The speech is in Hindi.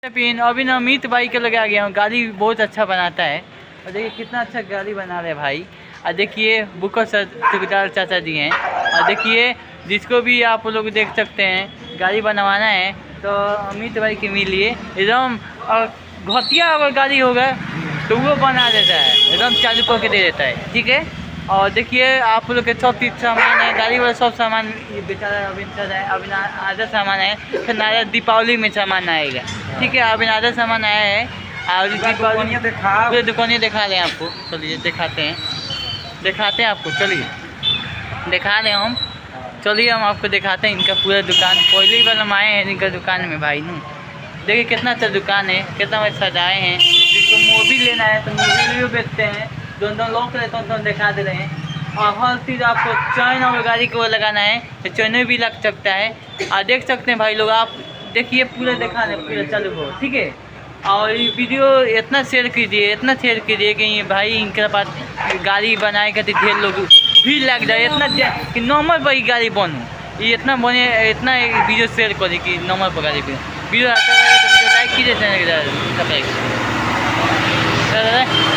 अभी ना अमित भाई के लगे आ गया हूँ। गाड़ी बहुत अच्छा बनाता है और देखिए कितना अच्छा गाड़ी बना रहे भाई। और देखिए बुको ठेकेदार चाचा जी हैं। और देखिए जिसको भी आप लोग देख सकते हैं गाड़ी बनवाना है तो अमित भाई के मिलिए एकदम। और घटिया अगर गाड़ी होगा तो वो बना देता है, एकदम चालू करके दे देता है, ठीक है। और देखिए आप लोग के सब चीज़ सामान है, गाड़ी वाला सब सामान बेचा रहा है। अभी चल है, अभी आधा सामान है, फिर नारा दीपावली में सामान आएगा, ठीक है। अभी आधा सामान आया है और दीपावली पूरे दुकानें दिखा रहे हैं आपको। चलिए दिखाते हैं आपको, चलिए दिखा रहे हैं हम। चलिए हम आपको दिखाते हैं इनका पूरा दुकान। पहली बार हम आए हैं इनका दुकान में भाई नू। देखिए कितना अच्छा दुकान है, कितना अच्छा सजाए हैं। जिसको मूवी लेना है तो मूवी भी बेचते हैं, दोनों लोग रहते हैं तो दिखा दे रहे हैं। और हर चीज़ आपको चैन और गाड़ी को लगाना है तो चैन भी लग सकता है। और देख सकते हैं भाई लोग, आप देखिए पूरा दिखा रहे पूरा चालू हो, ठीक है। और ये वीडियो इतना शेयर कीजिए कि ये भाई इनके पास गाड़ी बनाए के ढेर लोग भी लग जाए, इतना कि नॉर्मल पर गाड़ी बनूँ। ये इतना बने, इतना वीडियो शेयर करें कि नॉर्मल पर गाड़ी वीडियो अच्छा लगे तो वीडियो लाइक कीजिए, चैनल के